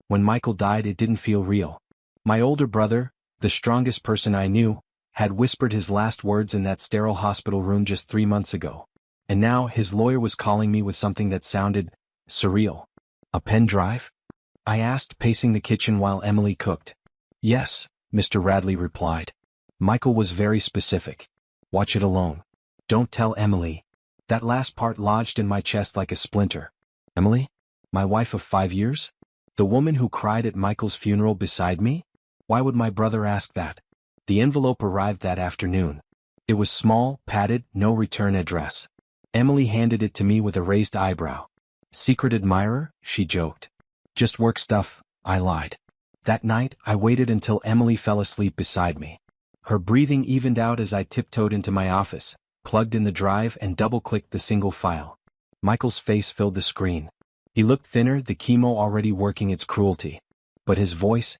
When Michael died, it didn't feel real. My older brother, the strongest person I knew, had whispered his last words in that sterile hospital room just 3 months ago. And now his lawyer was calling me with something that sounded surreal. A pen drive? I asked, pacing the kitchen while Emily cooked. Yes, Mr. Radley replied. Michael was very specific. Watch it alone. Don't tell Emily. That last part lodged in my chest like a splinter. Emily? My wife of 5 years? The woman who cried at Michael's funeral beside me? Why would my brother ask that? The envelope arrived that afternoon. It was small, padded, no return address. Emily handed it to me with a raised eyebrow. Secret admirer? She joked. Just work stuff, I lied. That night, I waited until Emily fell asleep beside me. Her breathing evened out as I tiptoed into my office, plugged in the drive and double-clicked the single file. Michael's face filled the screen. He looked thinner, the chemo already working its cruelty. But his voice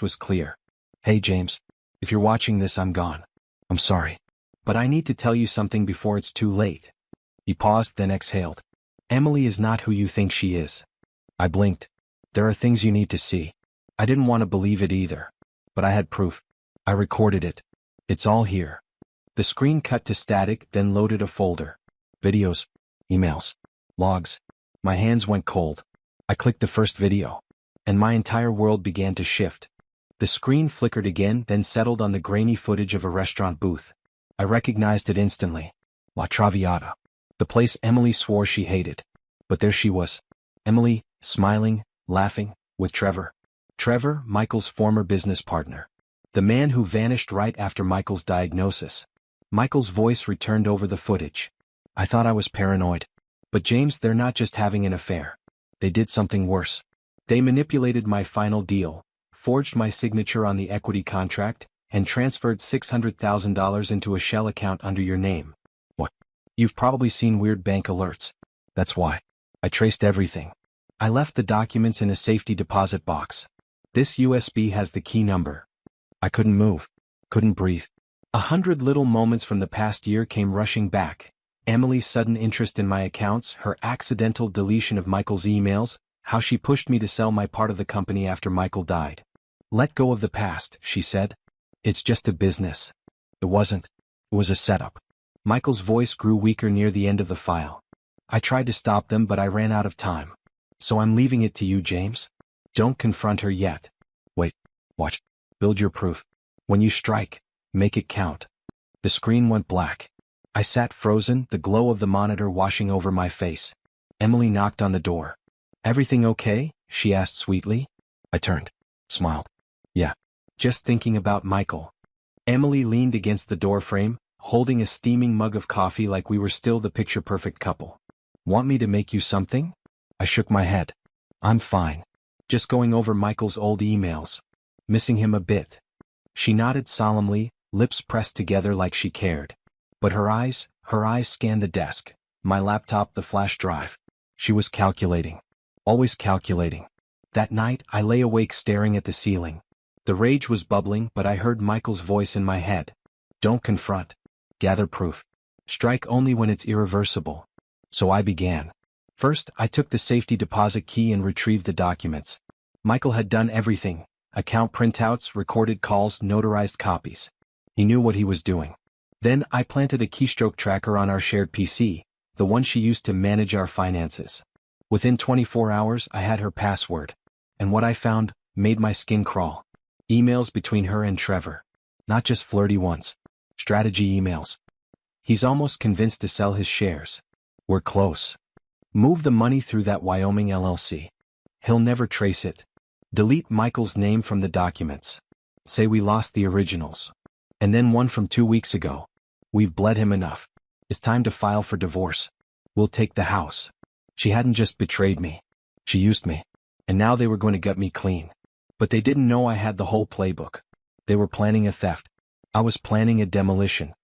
was clear. Hey James, if you're watching this, I'm gone. I'm sorry. But I need to tell you something before it's too late. He paused, then exhaled. Emily is not who you think she is. I blinked. There are things you need to see. I didn't want to believe it either. But I had proof. I recorded it. It's all here. The screen cut to static, then loaded a folder. Videos, emails, logs. My hands went cold. I clicked the first video. And my entire world began to shift. The screen flickered again, then settled on the grainy footage of a restaurant booth. I recognized it instantly. La Traviata. The place Emily swore she hated. But there she was. Emily, smiling, laughing, with Trevor. Trevor, Michael's former business partner. The man who vanished right after Michael's diagnosis. Michael's voice returned over the footage. I thought I was paranoid. But James, they're not just having an affair. They did something worse. They manipulated my final deal, forged my signature on the equity contract, and transferred $600,000 into a shell account under your name. What? You've probably seen weird bank alerts. That's why. I traced everything. I left the documents in a safety deposit box. This USB has the key number. I couldn't move. Couldn't breathe. 100 little moments from the past year came rushing back. Emily's sudden interest in my accounts, her accidental deletion of Michael's emails, how she pushed me to sell my part of the company after Michael died. Let go of the past, she said. It's just a business. It wasn't. It was a setup. Michael's voice grew weaker near the end of the file. I tried to stop them, but I ran out of time. So I'm leaving it to you, James. Don't confront her yet. Wait. Watch. Build your proof. When you strike, make it count. The screen went black. I sat frozen, the glow of the monitor washing over my face. Emily knocked on the door. Everything okay? She asked sweetly. I turned. Smiled. Yeah. Just thinking about Michael. Emily leaned against the doorframe, holding a steaming mug of coffee like we were still the picture-perfect couple. Want me to make you something? I shook my head. I'm fine. Just going over Michael's old emails. Missing him a bit. She nodded solemnly, lips pressed together like she cared. But her eyes scanned the desk, my laptop, the flash drive. She was calculating. Always calculating. That night, I lay awake staring at the ceiling. The rage was bubbling, but I heard Michael's voice in my head. Don't confront. Gather proof. Strike only when it's irreversible. So I began. First, I took the safety deposit key and retrieved the documents. Michael had done everything. Account printouts, recorded calls, notarized copies. He knew what he was doing. Then I planted a keystroke tracker on our shared PC, the one she used to manage our finances. Within 24 hours, I had her password. And what I found made my skin crawl. Emails between her and Trevor. Not just flirty ones. Strategy emails. He's almost convinced to sell his shares. We're close. Move the money through that Wyoming LLC. He'll never trace it. Delete Michael's name from the documents. Say we lost the originals. And then one from 2 weeks ago. We've bled him enough. It's time to file for divorce. We'll take the house. She hadn't just betrayed me. She used me. And now they were going to gut me clean. But they didn't know I had the whole playbook. They were planning a theft. I was planning a demolition.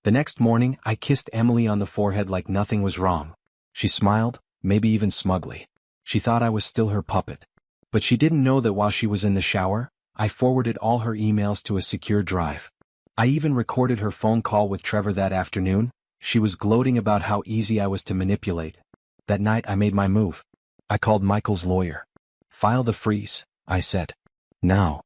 The next morning, I kissed Emily on the forehead like nothing was wrong. She smiled, maybe even smugly. She thought I was still her puppet. But she didn't know that while she was in the shower, I forwarded all her emails to a secure drive. I even recorded her phone call with Trevor that afternoon. She was gloating about how easy I was to manipulate. That night I made my move. I called Michael's lawyer. File the freeze. I said. Now.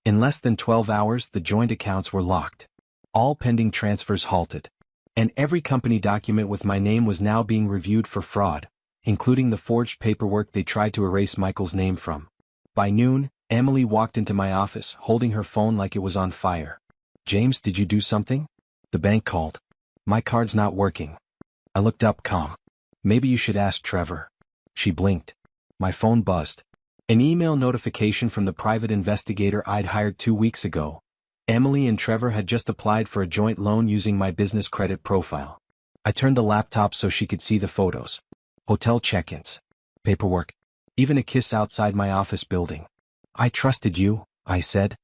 In less than 12 hours, the joint accounts were locked. All pending transfers halted. And every company document with my name was now being reviewed for fraud, including the forged paperwork they tried to erase Michael's name from. By noon, Emily walked into my office, holding her phone like it was on fire. James, did you do something? The bank called. My card's not working. I looked up calm. Maybe you should ask Trevor. She blinked. My phone buzzed. An email notification from the private investigator I'd hired 2 weeks ago. Emily and Trevor had just applied for a joint loan using my business credit profile. I turned the laptop so she could see the photos. Hotel check-ins. Paperwork. Even a kiss outside my office building. I trusted you, I said.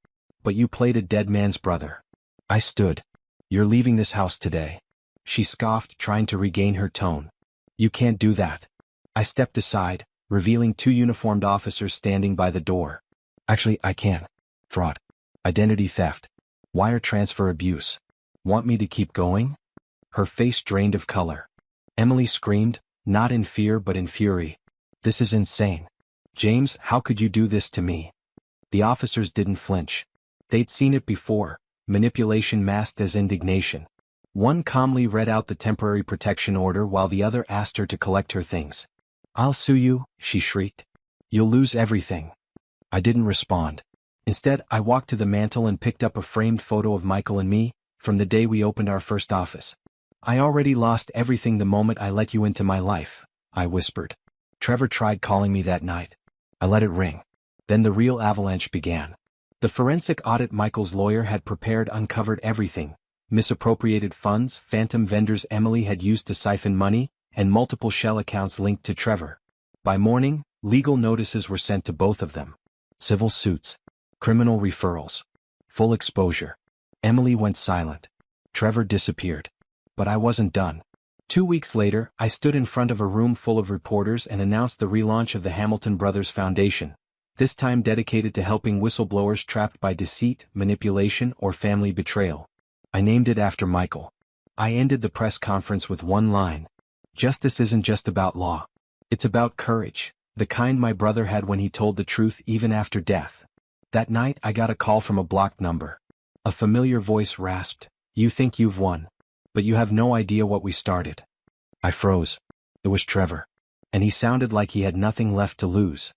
But you played a dead man's brother. I stood. You're leaving this house today. She scoffed, trying to regain her tone. You can't do that. I stepped aside, revealing 2 uniformed officers standing by the door. Actually, I can. Fraud. Identity theft. Wire transfer abuse. Want me to keep going? Her face drained of color. Emily screamed, not in fear but in fury. This is insane. James, how could you do this to me? The officers didn't flinch. They'd seen it before, manipulation masked as indignation. One calmly read out the temporary protection order while the other asked her to collect her things. I'll sue you, she shrieked. You'll lose everything. I didn't respond. Instead, I walked to the mantel and picked up a framed photo of Michael and me, from the day we opened our first office. I already lost everything the moment I let you into my life, I whispered. Trevor tried calling me that night. I let it ring. Then the real avalanche began. The forensic audit Michael's lawyer had prepared uncovered everything. Misappropriated funds, phantom vendors Emily had used to siphon money, and multiple shell accounts linked to Trevor. By morning, legal notices were sent to both of them. Civil suits. Criminal referrals. Full exposure. Emily went silent. Trevor disappeared. But I wasn't done. 2 weeks later, I stood in front of a room full of reporters and announced the relaunch of the Hamilton Brothers Foundation, this time dedicated to helping whistleblowers trapped by deceit, manipulation, or family betrayal. I named it after Michael. I ended the press conference with one line. Justice isn't just about law. It's about courage, the kind my brother had when he told the truth even after death. That night I got a call from a blocked number. A familiar voice rasped, "You think you've won. But you have no idea what we started." I froze. It was Trevor. And he sounded like he had nothing left to lose.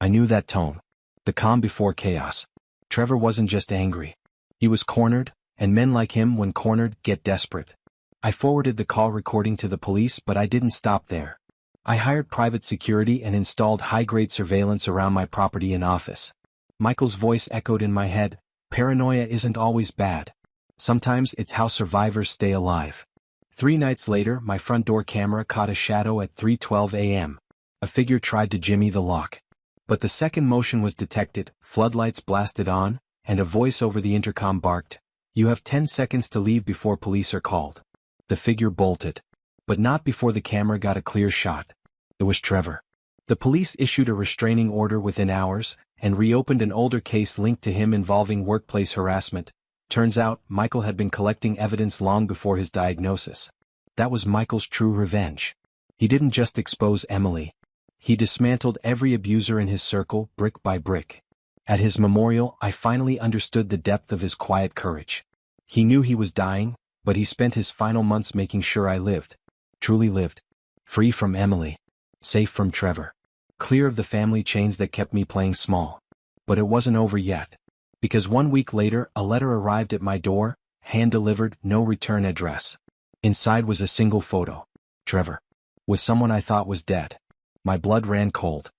I knew that tone. The calm before chaos. Trevor wasn't just angry. He was cornered, and men like him, when cornered, get desperate. I forwarded the call recording to the police, but I didn't stop there. I hired private security and installed high-grade surveillance around my property and office. Michael's voice echoed in my head, "Paranoia isn't always bad. Sometimes it's how survivors stay alive." 3 nights later, my front door camera caught a shadow at 3:12 a.m. A figure tried to jimmy the lock. But the second motion was detected, floodlights blasted on, and a voice over the intercom barked, "You have 10 seconds to leave before police are called." The figure bolted. But not before the camera got a clear shot. It was Trevor. The police issued a restraining order within hours, and reopened an older case linked to him involving workplace harassment. Turns out, Michael had been collecting evidence long before his diagnosis. That was Michael's true revenge. He didn't just expose Emily. He dismantled every abuser in his circle, brick by brick. At his memorial, I finally understood the depth of his quiet courage. He knew he was dying, but he spent his final months making sure I lived. Truly lived. Free from Emily. Safe from Trevor. Clear of the family chains that kept me playing small. But it wasn't over yet. Because 1 week later, a letter arrived at my door, hand-delivered, no return address. Inside was a single photo. Trevor. With someone I thought was dead. My blood ran cold.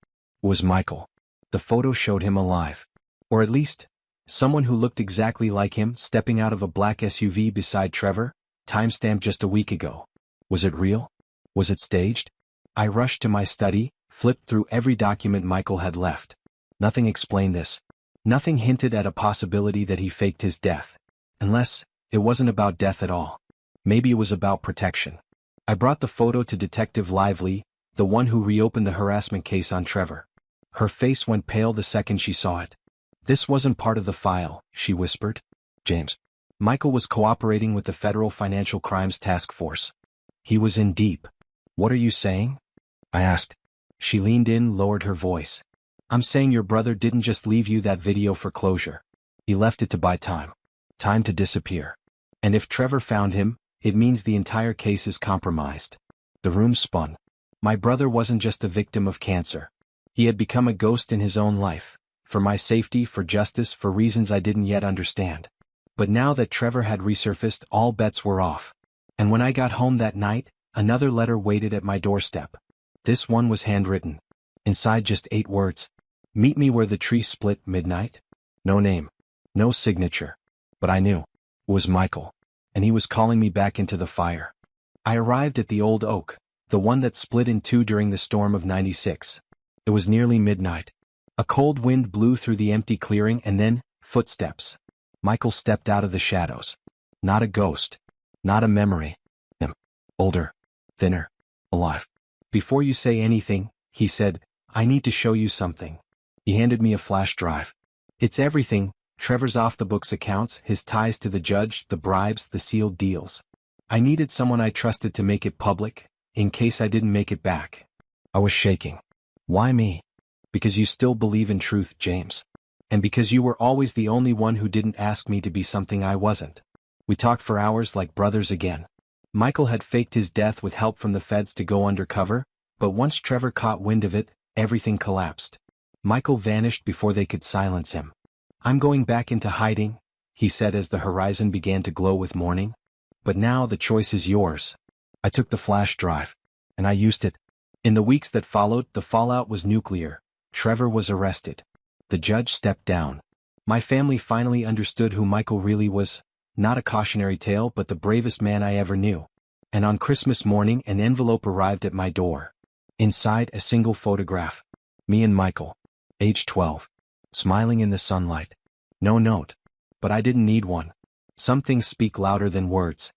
It was Michael. The photo showed him alive. Or at least, someone who looked exactly like him stepping out of a black SUV beside Trevor, timestamped just a week ago. Was it real? Was it staged? I rushed to my study, flipped through every document Michael had left. Nothing explained this. Nothing hinted at a possibility that he faked his death. Unless, it wasn't about death at all. Maybe it was about protection. I brought the photo to Detective Lively, the one who reopened the harassment case on Trevor. Her face went pale the second she saw it. "This wasn't part of the file," she whispered. "James." Michael was cooperating with the Federal Financial Crimes Task Force. He was in deep. "What are you saying?" I asked. She leaned in, lowered her voice. I'm saying your brother didn't just leave you that video for closure. He left it to buy time. Time to disappear. And if Trevor found him, it means the entire case is compromised. The room spun. My brother wasn't just a victim of cancer. He had become a ghost in his own life. For my safety, for justice, for reasons I didn't yet understand. But now that Trevor had resurfaced, all bets were off. And when I got home that night, another letter waited at my doorstep. This one was handwritten. Inside just 8 words. Meet me where the tree split midnight. No name. No signature. But I knew. It was Michael. And he was calling me back into the fire. I arrived at the old oak, the one that split in two during the storm of '96. It was nearly midnight. A cold wind blew through the empty clearing and then, footsteps. Michael stepped out of the shadows. Not a ghost. Not a memory. Him. Older. Thinner. Alive. Before you say anything, he said, I need to show you something. He handed me a flash drive. It's everything, Trevor's off-the-books accounts, his ties to the judge, the bribes, the sealed deals. I needed someone I trusted to make it public, in case I didn't make it back. I was shaking. Why me? Because you still believe in truth, James. And because you were always the only one who didn't ask me to be something I wasn't. We talked for hours like brothers again. Michael had faked his death with help from the feds to go undercover, but once Trevor caught wind of it, everything collapsed. Michael vanished before they could silence him. I'm going back into hiding, he said as the horizon began to glow with morning. But now the choice is yours. I took the flash drive. And I used it. In the weeks that followed, the fallout was nuclear. Trevor was arrested. The judge stepped down. My family finally understood who Michael really was. Not a cautionary tale, but the bravest man I ever knew. And on Christmas morning, an envelope arrived at my door. Inside, a single photograph. Me and Michael. Age 12. Smiling in the sunlight. No note. But I didn't need one. Some things speak louder than words.